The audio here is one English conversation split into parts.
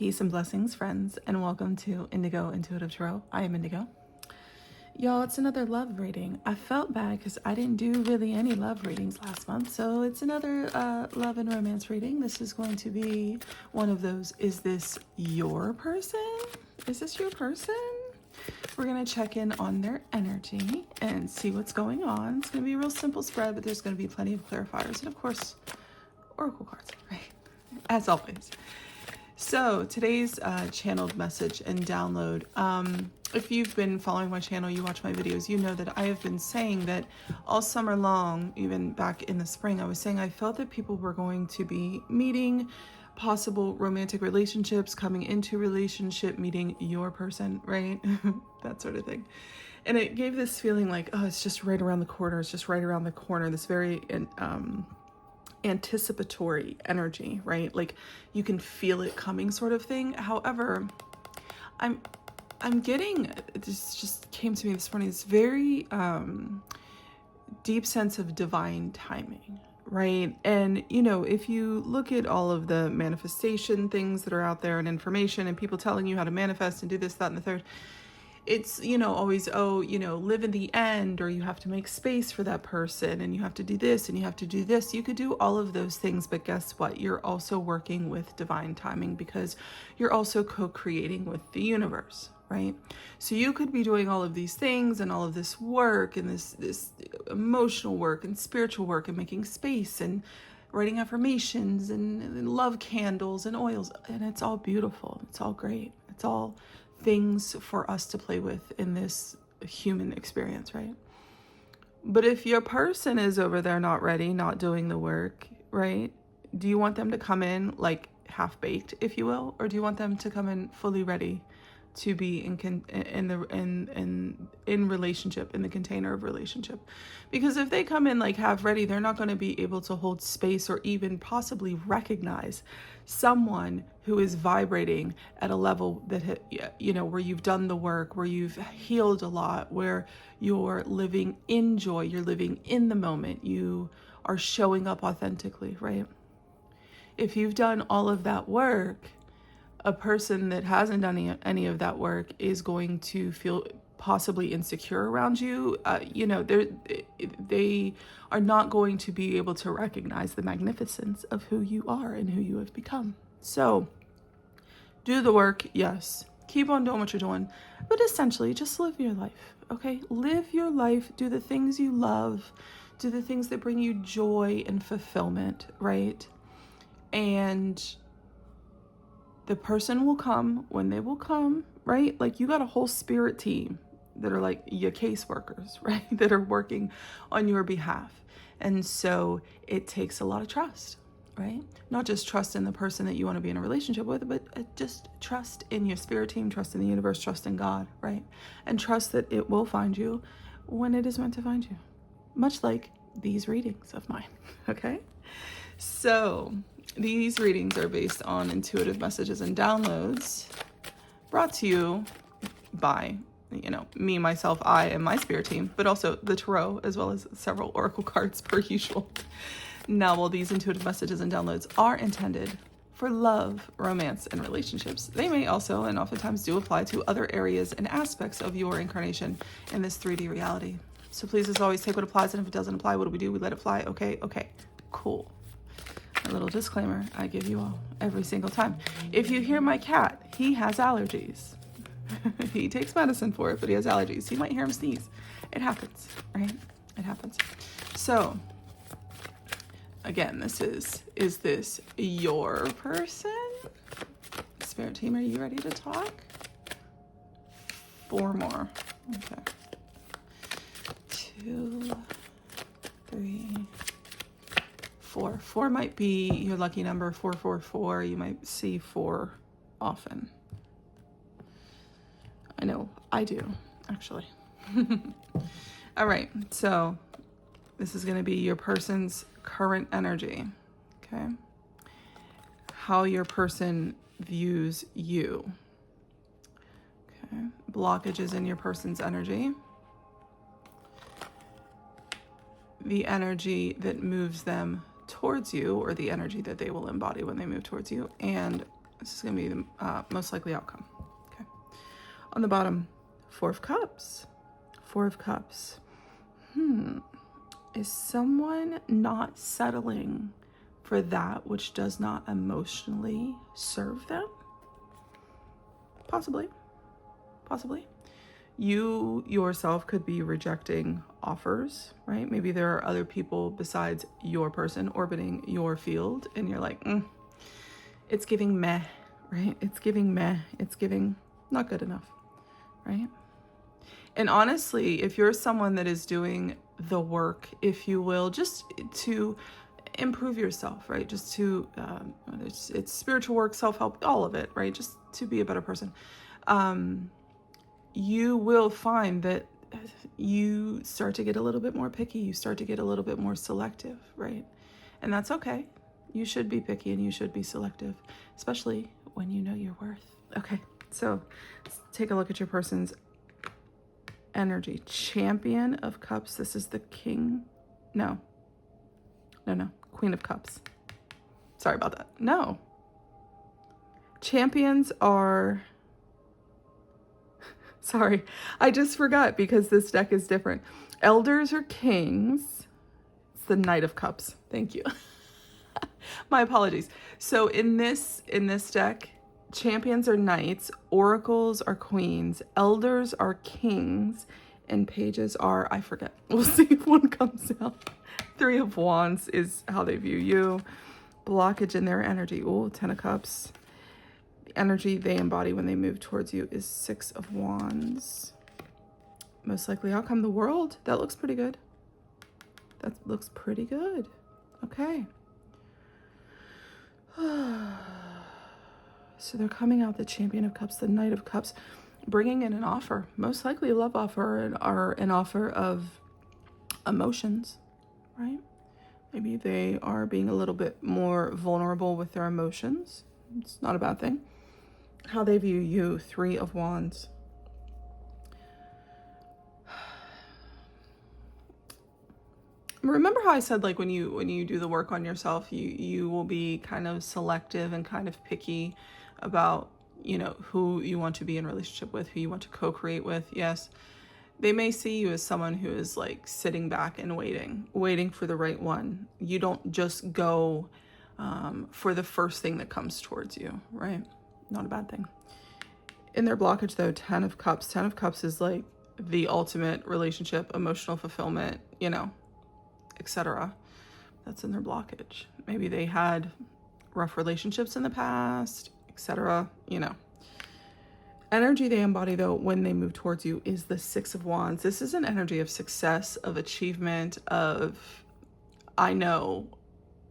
Peace and blessings, friends, and welcome to Indigo Intuitive Tarot. I am Indigo. Y'all, it's another love reading. I felt bad because I didn't do really any love readings last month, so it's another love and romance reading. This is going to be one of those, is this your person? Is this your person? We're going to check in on their energy and see what's going on. It's going to be a real simple spread, but there's going to be plenty of clarifiers and, of course, oracle cards, right? As always. So today's channeled message and download. If you've been following my channel, you watch my videos, you know that I have been saying that all summer long, even back in the spring, I was saying I felt that people were going to be meeting possible romantic relationships, coming into relationship, meeting your person, right? That sort of thing. And it gave this feeling like, oh, it's just right around the corner. It's just right around the corner. This very anticipatory energy, right? Like you can feel it coming sort of thing. However, I'm getting, this just came to me this morning, this very deep sense of divine timing, right? And, you know, if you look at all of the manifestation things that are out there and information and people telling you how to manifest and do this, that, and the third, it's, you know, always, oh, you know, live in the end, or you have to make space for that person and you have to do this and you have to do this. You could do all of those things, but guess what? You're also working with divine timing because you're also co-creating with the universe, right? So you could be doing all of these things and all of this work and this emotional work and spiritual work and making space and writing affirmations and love candles and oils, and it's all beautiful. It's all great. It's all things for us to play with in this human experience, right? But if your person is over there not ready, not doing the work, right? Do you want them to come in like half-baked, if you will, or do you want them to come in fully ready to be in relationship, in the container of relationship? Because if they come in like half ready, they're not going to be able to hold space or even possibly recognize someone who is vibrating at a level that, you know, where you've done the work, where you've healed a lot, where you're living in joy, you're living in the moment, you are showing up authentically, right? If you've done all of that work, a person that hasn't done any of that work is going to feel possibly insecure around you. You know, they are not going to be able to recognize the magnificence of who you are and who you have become. So do the work, yes. Keep on doing what you're doing, but essentially just live your life, okay? Live your life, do the things you love, do the things that bring you joy and fulfillment, right? And the person will come when they will come, right? Like you got a whole spirit team that are like your caseworkers, right? That are working on your behalf. And so it takes a lot of trust, right? Not just trust in the person that you want to be in a relationship with, but just trust in your spirit team, trust in the universe, trust in God, right? And trust that it will find you when it is meant to find you. Much like these readings of mine, okay? So these readings are based on intuitive messages and downloads brought to you by, you know, me, myself, I, and my spirit team, but also the tarot, as well as several oracle cards per usual. Now, while these intuitive messages and downloads are intended for love, romance, and relationships, they may also, and oftentimes do, apply to other areas and aspects of your incarnation in this 3D reality. So please, as always, take what applies, and if it doesn't apply, what do? We let it fly. Okay, cool. A little disclaimer I give you all every single time. If you hear my cat, he has allergies. He takes medicine for it, but he has allergies. You might hear him sneeze. It happens, right? It happens. So, again, this is this your person? Spirit team, are you ready to talk? 4 more. Okay. 2, 3, 4. 4 might be your lucky number, 444. You might see 4 often. I know, I do, actually. All right, so this is going to be your person's current energy, okay? How your person views you. Okay, blockages in your person's energy. The energy that moves them towards you, or the energy that they will embody when they move towards you, and This is going to be the most likely outcome. Okay. On the bottom, Four of Cups. Four of Cups. Is someone not settling for that which does not emotionally serve them? Possibly. Possibly. You yourself could be rejecting offers, right? Maybe there are other people besides your person orbiting your field, and you're like, it's giving meh, right? It's giving meh. It's giving not good enough, right? And honestly, if you're someone that is doing the work, if you will, just to improve yourself, right? Just to, it's spiritual work, self-help, all of it, right? Just to be a better person. You will find that you start to get a little bit more picky. You start to get a little bit more selective, right? And that's okay. You should be picky and you should be selective, especially when you know your worth. Okay, so let's take a look at your person's energy. Champion of Cups. This is the King. No. Queen of Cups. Sorry about that. No. Champions are... Sorry, I just forgot because this deck is different. Elders are kings. It's the Knight of Cups. Thank you. My apologies. So in this deck, champions are knights, oracles are queens, elders are kings, and pages are, I forget. We'll see if one comes out. Three of Wands is how they view you. Blockage in their energy. Oh, 10 of Cups. The energy they embody when they move towards you is 6 of Wands. Most likely outcome, the World. That looks pretty good. That looks pretty good. Okay. So they're coming out the Champion of Cups, the Knight of Cups, bringing in an offer, most likely a love offer, or an offer of emotions, right? Maybe they are being a little bit more vulnerable with their emotions. It's not a bad thing. How they view you, 3 of Wands. Remember how I said, like, when you do the work on yourself, you will be kind of selective and kind of picky about, you know, who you want to be in relationship with, who you want to co-create with. Yes, they may see you as someone who is like sitting back and waiting for the right one. You don't just go for the first thing that comes towards you, right? Not a bad thing. In their blockage though, 10 of Cups. 10 of Cups is like the ultimate relationship, emotional fulfillment, you know, etc. That's in their blockage. Maybe they had rough relationships in the past, etc. You know. Energy they embody though when they move towards you is the 6 of Wands. This is an energy of success, of achievement, of I know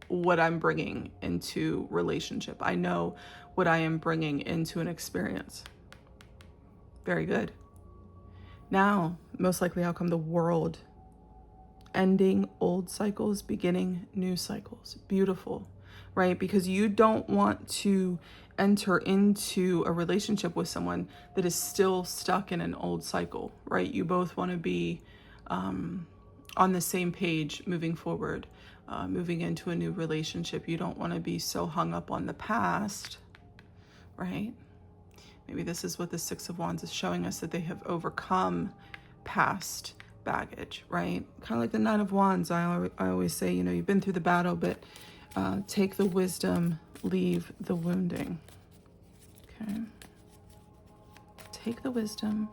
what I'm bringing into relationship. I know what I am bringing into an experience. Very good. Now, most likely outcome, the World. Ending old cycles, beginning new cycles. Beautiful, right? Because you don't want to enter into a relationship with someone that is still stuck in an old cycle, right? You both want to be on the same page moving forward, moving into a new relationship. You don't want to be so hung up on the past, right? Maybe this is what the 6 of Wands is showing us, that they have overcome past baggage, right? Kind of like the 9 of Wands. I always say, you know, you've been through the battle, but take the wisdom, leave the wounding. Okay. Take the wisdom,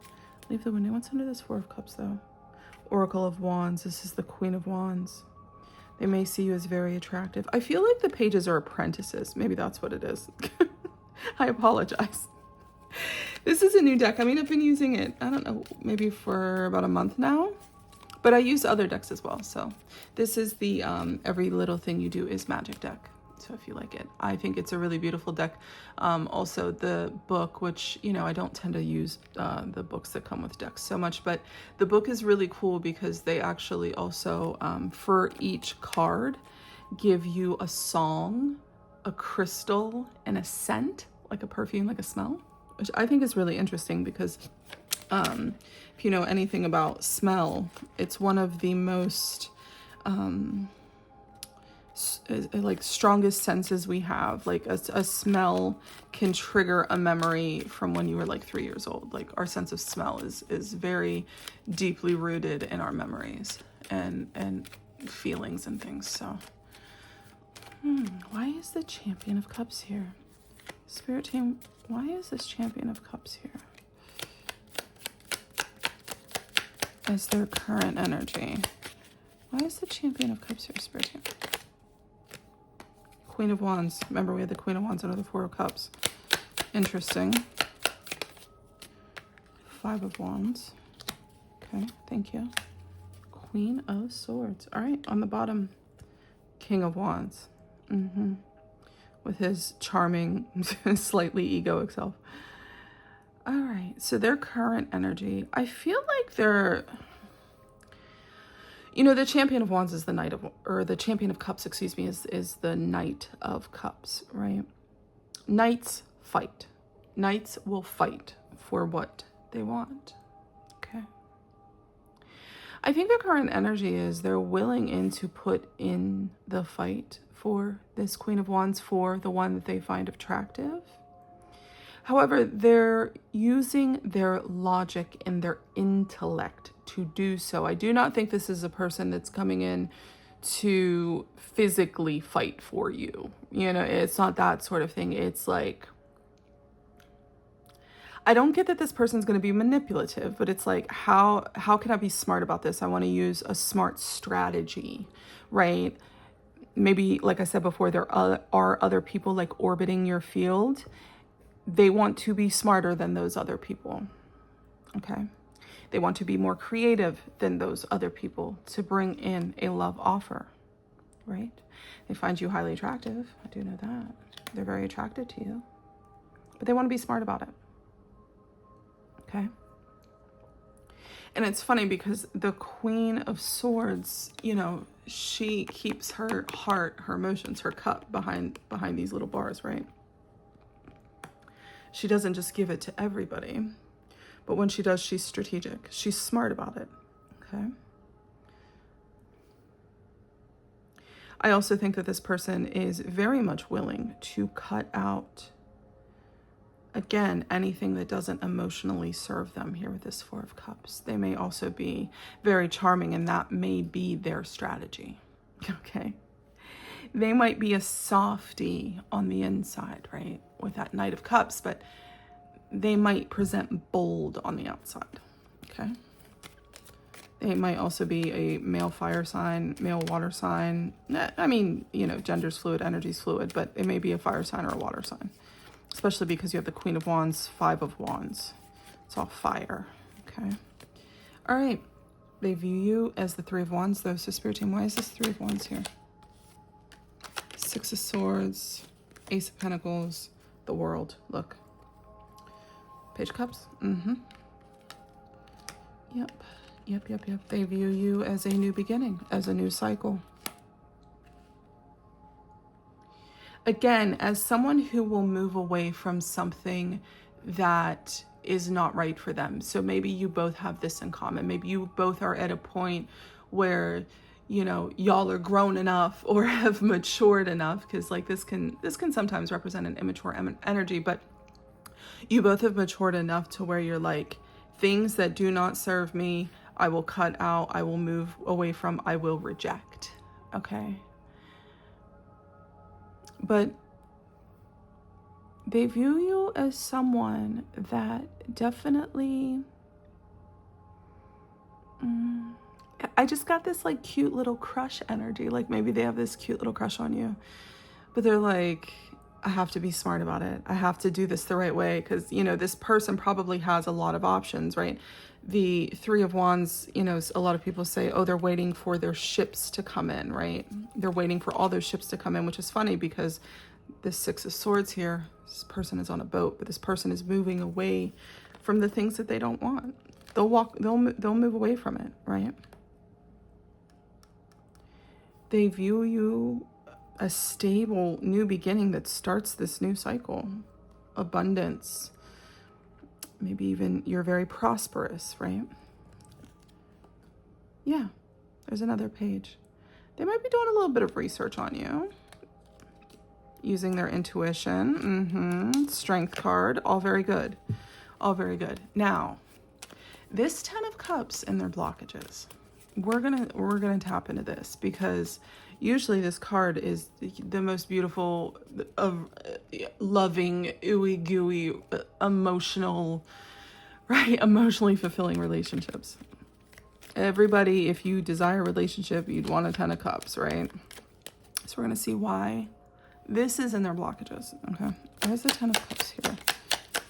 leave the wounding. What's under this 4 of Cups though? Oracle of Wands. This is the Queen of Wands. They may see you as very attractive. I feel like the pages are apprentices. Maybe that's what it is. I apologize. This is a new deck. I mean, I've been using it, I don't know, maybe for about a month now, but I use other decks as well. So this is the Every Little Thing You Do Is Magic deck. So if you like it, I think it's a really beautiful deck. Also the book, which, you know, I don't tend to use the books that come with decks so much, but the book is really cool because they actually also, for each card, give you a song, a crystal, and a scent, like a perfume, like a smell, which I think is really interesting because if you know anything about smell, it's one of the most like strongest senses we have. Like a smell can trigger a memory from when you were like 3 years old. Like our sense of smell is very deeply rooted in our memories and feelings and things. So why is the Champion of Cups here? Spirit team, why is this Champion of Cups here as their current energy? Why is the Champion of Cups here, Spirit team? Queen of Wands. Remember, we had the Queen of Wands under the Four of Cups. Interesting. Five of Wands. Okay, thank you. Queen of Swords. All right, on the bottom, King of Wands. With his charming, slightly egoic self. All right, so their current energy. I feel like they're... You know, the Champion of Wands is the Knight of, or the Champion of Cups, excuse me, is the Knight of Cups, right? Knights fight. Knights will fight for what they want, okay? I think their current energy is they're willing to put in the fight for this Queen of Wands, for the one that they find attractive. However, they're using their logic and their intellect to do so. I do not think this is a person that's coming in to physically fight for you. You know, it's not that sort of thing. It's like, I don't get that this person's going to be manipulative, but it's like, how can I be smart about this? I want to use a smart strategy, right? Maybe, like I said before, there are other people like orbiting your field. They want to be smarter than those other people, okay? They want to be more creative than those other people to bring in a love offer, right? They find you highly attractive. I do know that. They're very attracted to you, but they want to be smart about it, okay? And it's funny because the Queen of Swords, you know, she keeps her heart, her emotions, her cup behind these little bars, right? She doesn't just give it to everybody, but when she does, she's strategic. She's smart about it, okay? I also think that this person is very much willing to cut out, again, anything that doesn't emotionally serve them here with this Four of Cups. They may also be very charming, and that may be their strategy, okay? They might be a softie on the inside, right, with that Knight of Cups, but they might present bold on the outside, okay? They might also be a male fire sign, male water sign. I mean, you know, gender's fluid, energy's fluid, but it may be a fire sign or a water sign, especially because you have the Queen of Wands, Five of Wands. It's all fire, okay? All right, they view you as the Three of Wands, though, so Spirit Team, why is this Three of Wands here? Six of Swords, Ace of Pentacles, the World, look. Page of Cups, Yep. They view you as a new beginning, as a new cycle. Again, as someone who will move away from something that is not right for them. So maybe you both have this in common. Maybe you both are at a point where, you know, y'all are grown enough or have matured enough, because like this can sometimes represent an immature energy, but you both have matured enough to where you're like, things that do not serve me, I will cut out, I will move away from, I will reject, okay? But they view you as someone that definitely, I just got this like cute little crush energy. Like maybe they have this cute little crush on you, but they're like, I have to be smart about it. I have to do this the right way, because, you know, this person probably has a lot of options, right? The Three of Wands, you know, a lot of people say, oh, they're waiting for their ships to come in, right? They're waiting for all those ships to come in, which is funny because this Six of Swords here, this person is on a boat, but this person is moving away from the things that they don't want. They'll move away from it, right? They view you a stable new beginning that starts this new cycle. Abundance. Maybe even you're very prosperous, right? Yeah, there's another page. They might be doing a little bit of research on you, using their intuition. Strength card, all very good. All very good. Now, this 10 of Cups and their blockages. We're gonna tap into this because usually this card is the most beautiful of loving, ooey gooey, emotional, right? Emotionally fulfilling relationships. Everybody, if you desire a relationship, you'd want a 10 of Cups, right? So we're gonna see why this is in their blockages. Okay, there's the 10 of Cups here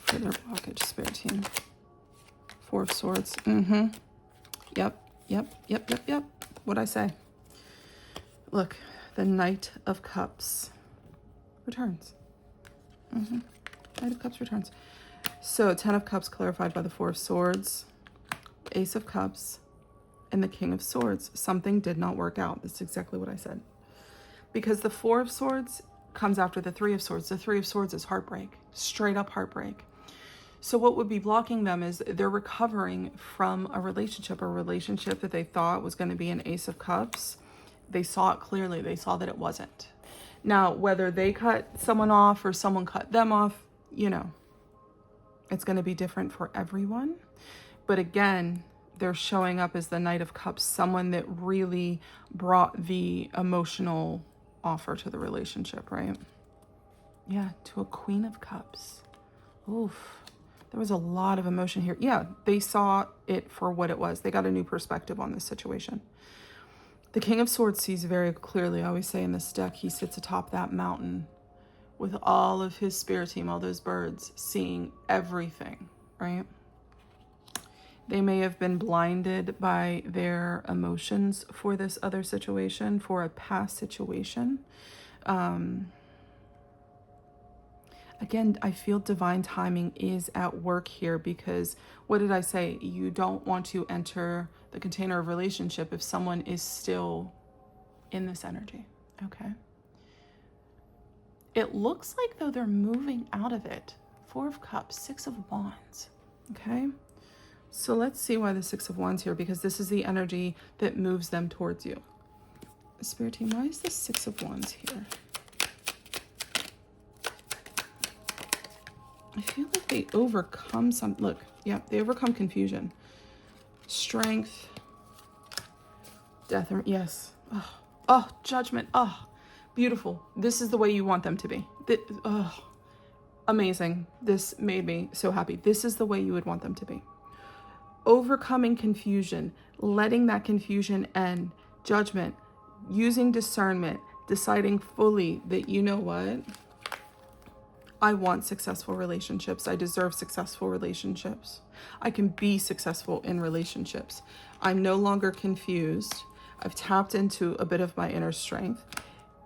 for their blockage, Spirit team. 4 of Swords. Yep. What'd I say? Look, the Knight of Cups returns. Knight of Cups returns. So 10 of Cups clarified by the 4 of Swords, Ace of Cups, and the King of Swords. Something did not work out. That's exactly what I said. Because the 4 of Swords comes after the 3 of Swords. The 3 of Swords is heartbreak, straight up heartbreak. So what would be blocking them is they're recovering from a relationship that they thought was going to be an Ace of Cups. They saw it clearly. They saw that it wasn't. Now, whether they cut someone off or someone cut them off, you know, it's going to be different for everyone. But again, they're showing up as the Knight of Cups, someone that really brought the emotional offer to the relationship, right? Yeah, to a Queen of Cups. Oof. There was a lot of emotion here. Yeah, they saw it for what it was. They got a new perspective on this situation. The King of Swords sees very clearly. I always say in this deck, he sits atop that mountain with all of his spirit team, all those birds, seeing everything, right? They may have been blinded by their emotions for this other situation, for a past situation. Again, I feel divine timing is at work here because what did I say? You don't want to enter the container of relationship if someone is still in this energy, okay? It looks like though they're moving out of it. 4 of Cups, 6 of Wands, okay? So let's see why the 6 of Wands here, because this is the energy that moves them towards you. Spirit team, why is the 6 of Wands here? I feel like they overcome some, look, yeah, they overcome confusion. Strength, death, yes. Oh, judgment, oh, beautiful. This is the way you want them to be. Oh, amazing. This made me so happy. This is the way you would want them to be. Overcoming confusion, letting that confusion end, judgment, using discernment, deciding fully that, you know what? I want successful relationships. I deserve successful relationships. I can be successful in relationships. I'm no longer confused. I've tapped into a bit of my inner strength.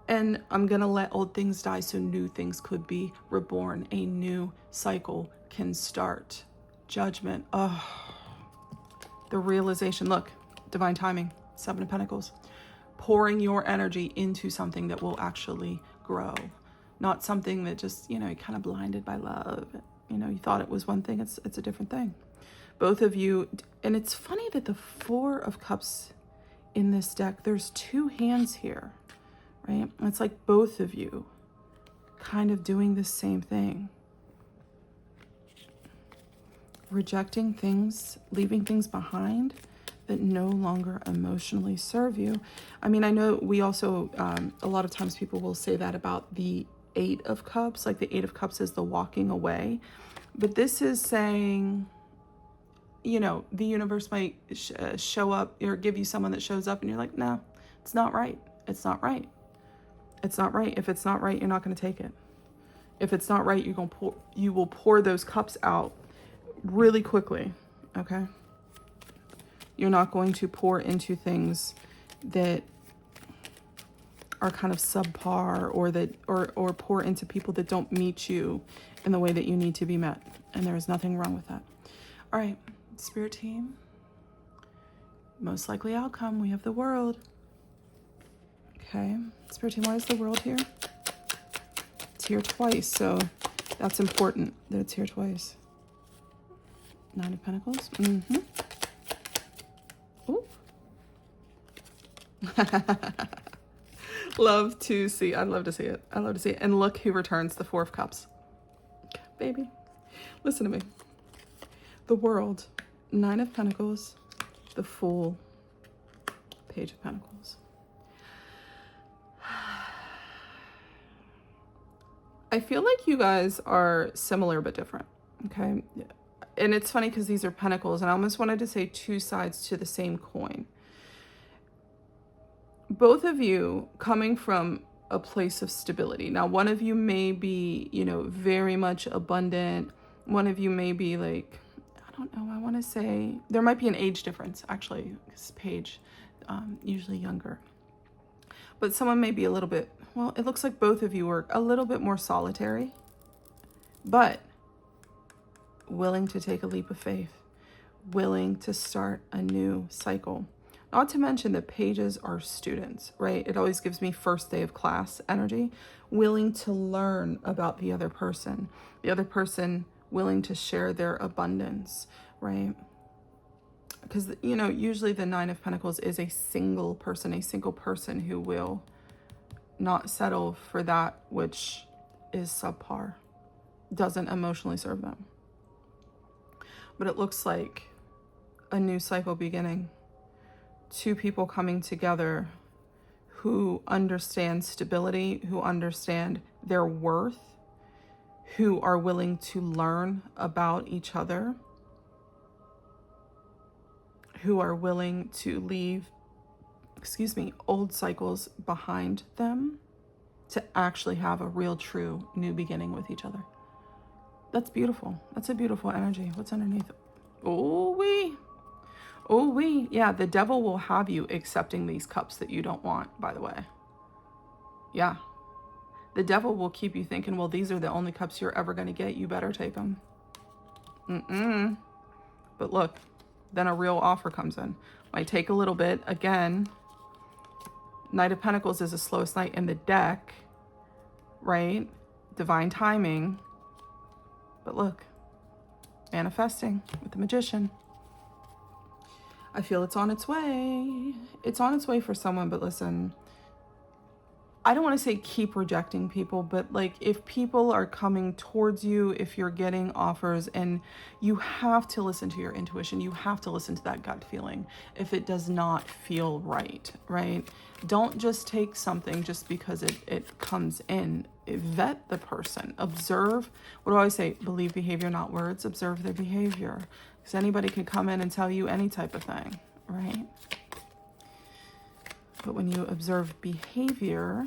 And I'm going to let old things die so new things could be reborn. A new cycle can start. Judgment. Oh, the realization. Look, divine timing. 7 of Pentacles. Pouring your energy into something that will actually grow. Not something that just, you know, you're kind of blinded by love. You know, you thought it was one thing. It's a different thing. Both of you. And it's funny that the 4 of Cups in this deck, there's 2 hands here, right? It's like both of you kind of doing the same thing. Rejecting things, leaving things behind that no longer emotionally serve you. I mean, I know we also, a lot of times people will say that about the 8 of Cups, like the 8 of Cups is the walking away. But this is saying, you know, the universe might show up or give you someone that shows up and you're like, no, it's not right. It's not right. It's not right. If it's not right, you're not going to take it. If it's not right, you will pour those cups out really quickly. Okay. You're not going to pour into things that are kind of subpar or pour into people that don't meet you in the way that you need to be met. And there is nothing wrong with that. All right, Spirit team. Most likely outcome, we have the World. Okay, Spirit team, why is the World here? It's here twice, so that's important that it's here twice. 9 of Pentacles. Ooh. Love to see. I'd love to see it. I'd love to see it. And look who returns, the Four of Cups. Baby, listen to me. The World, Nine of Pentacles, the Fool, Page of Pentacles. I feel like you guys are similar but different, okay? And it's funny because these are pentacles, and I almost wanted to say two sides to the same coin. Both of you coming from a place of stability. Now, one of you may be, you know, very much abundant. One of you may be like, I don't know, I want to say, there might be an age difference, actually, because Page, usually younger. But someone may be a little bit, well, it looks like both of you are a little bit more solitary, but willing to take a leap of faith, willing to start a new cycle. Not to mention that pages are students, right? It always gives me first day of class energy, willing to learn about the other person willing to share their abundance, right? Because, you know, usually the Nine of Pentacles is a single person who will not settle for that which is subpar, doesn't emotionally serve them. But it looks like a new cycle beginning. Two people coming together who understand stability, who understand their worth, who are willing to learn about each other, who are willing to leave, old cycles behind them to actually have a real, true new beginning with each other. That's beautiful. That's a beautiful energy. What's underneath? Yeah, the devil will have you accepting these cups that you don't want, by the way. Yeah. The devil will keep you thinking, well, these are the only cups you're ever going to get. You better take them. But look, then a real offer comes in. Might take a little bit. Again, Knight of Pentacles is the slowest knight in the deck, right? Divine timing. But look, manifesting with the Magician. I feel it's on its way. It's on its way for someone, but listen, I don't want to say keep rejecting people, but like if people are coming towards you, if you're getting offers, and you have to listen to your intuition, you have to listen to that gut feeling if it does not feel right, right? Don't just take something just because it comes in. Vet the person. Observe. What do I always say? Believe behavior, not words. Observe their behavior. Because anybody can come in and tell you any type of thing, right? But when you observe behavior,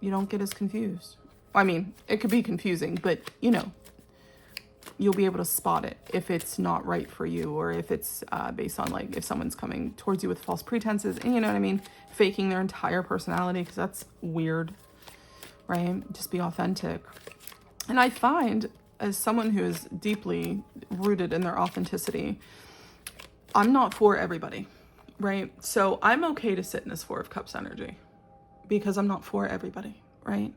you don't get as confused. I mean, it could be confusing, but you know, you'll be able to spot it if it's not right for you, or if it's based on like if someone's coming towards you with false pretenses, and you know what I mean, faking their entire personality, because that's weird, right? Just be authentic. And I find, as someone who is deeply rooted in their authenticity, I'm not for everybody, right? So I'm okay to sit in this Four of Cups energy because I'm not for everybody, right?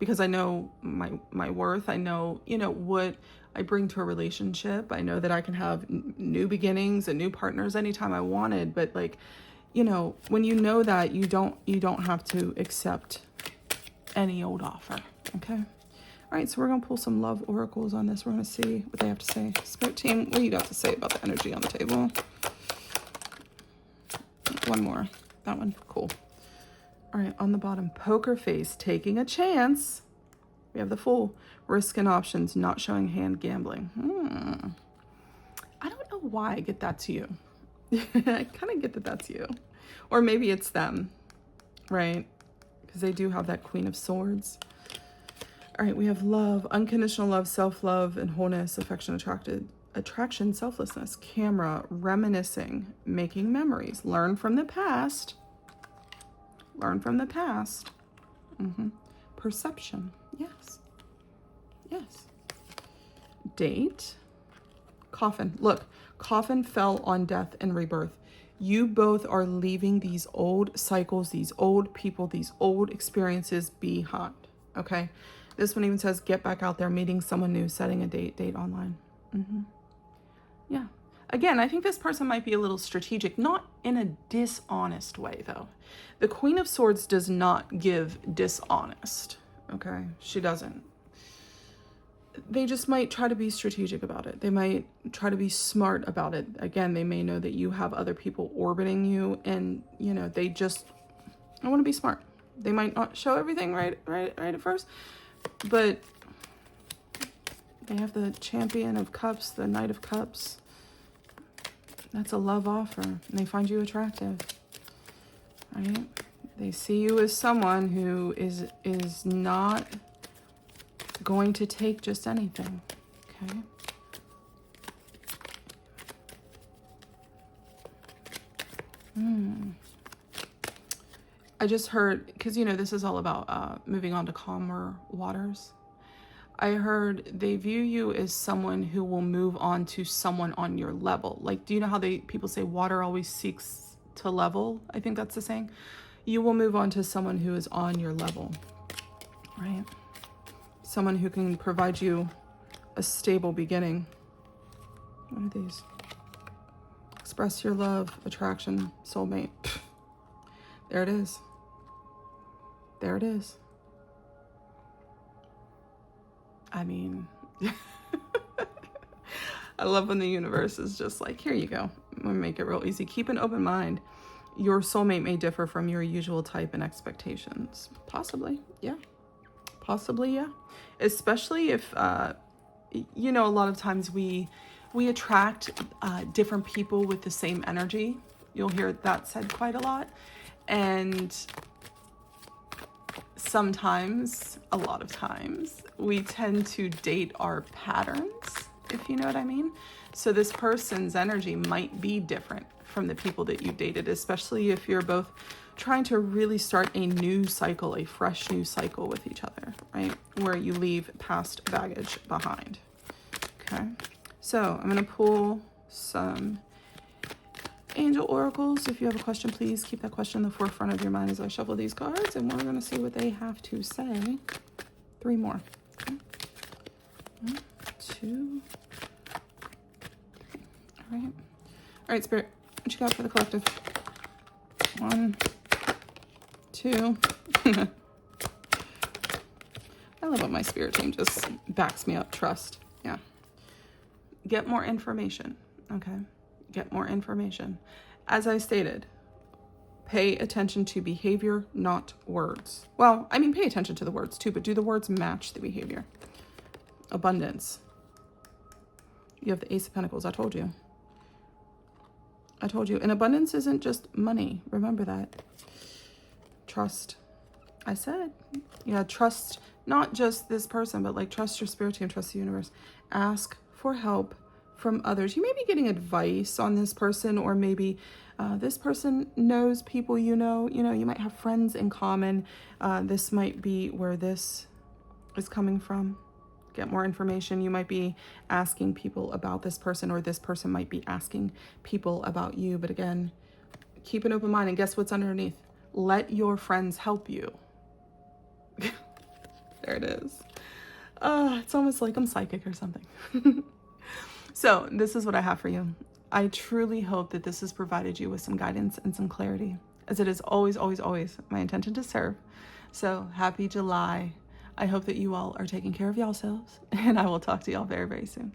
Because I know my worth. I know, you know, what I bring to a relationship. I know that I can have new beginnings and new partners anytime I wanted. But like, you know, when you know that, you don't have to accept any old offer, okay? All right, so we're going to pull some love oracles on this. We're going to see what they have to say. Spirit team, what do you got to say about the energy on the table? One more. That one. Cool. All right, on the bottom, poker face, taking a chance. We have the Fool. Risk and options, not showing hand, gambling. I don't know why I get that to you. I kind of get that that's you. Or maybe it's them, right? Because they do have that Queen of Swords. All right, we have love, unconditional love, self-love, and wholeness, affection, attraction, selflessness, camera, reminiscing, making memories, learn from the past. Learn from the past. Perception, yes. Yes. Date, coffin. Look, coffin fell on death and rebirth. You both are leaving these old cycles, these old people, these old experiences behind, okay? This one even says, get back out there, meeting someone new, setting a date online. Yeah. Again, I think this person might be a little strategic, not in a dishonest way, though. The Queen of Swords does not give dishonest, okay? She doesn't. They just might try to be strategic about it. They might try to be smart about it. Again, they may know that you have other people orbiting you, and, you know, they just want to be smart. They might not show everything right at first, but they have the Champion of Cups, the Knight of Cups. That's a love offer, and they find you attractive, right? They see you as someone who is not going to take just anything, okay? I just heard, because, you know, this is all about moving on to calmer waters. I heard they view you as someone who will move on to someone on your level. Like, do you know how people say water always seeks to level? I think that's the saying. You will move on to someone who is on your level, right? Someone who can provide you a stable beginning. What are these? Express your love, attraction, soulmate. There it is. There it is. I mean, I love when the universe is just like, here you go. I'm gonna make it real easy. Keep an open mind. Your soulmate may differ from your usual type and expectations. Possibly, yeah. Possibly, yeah. Especially if, you know, a lot of times we attract different people with the same energy. You'll hear that said quite a lot. And sometimes, a lot of times, we tend to date our patterns, if you know what I mean. So this person's energy might be different from the people that you dated, especially if you're both trying to really start a new cycle, a fresh new cycle with each other, right? Where you leave past baggage behind, okay? So I'm gonna pull some angel oracles. If you have a question, please keep that question in the forefront of your mind as I shuffle these cards, and we're going to see what they have to say. 3 more. Okay. 1, 2, 3. All right, Spirit, what you got for the collective? 1, 2. I love when my spirit team just backs me up. Trust. Yeah. Get more information. Okay. Get more information. As I stated, pay attention to behavior, not words. Well, I mean, pay attention to the words too, but do the words match the behavior? Abundance. You have the Ace of Pentacles. I told you. I told you. And abundance isn't just money. Remember that. Trust. I said, yeah, trust not just this person, but like trust your spirit team, trust the universe. Ask for help from others. You may be getting advice on this person, or maybe this person knows people you know, you might have friends in common. This might be where this is coming from. Get more information. You might be asking people about this person, or this person might be asking people about you. But again, keep an open mind, and guess what's underneath? Let your friends help you. There it is. It's almost like I'm psychic or something. So this is what I have for you. I truly hope that this has provided you with some guidance and some clarity, as it is always, always, always my intention to serve. So happy July. I hope that you all are taking care of yourselves, and I will talk to y'all very, very soon.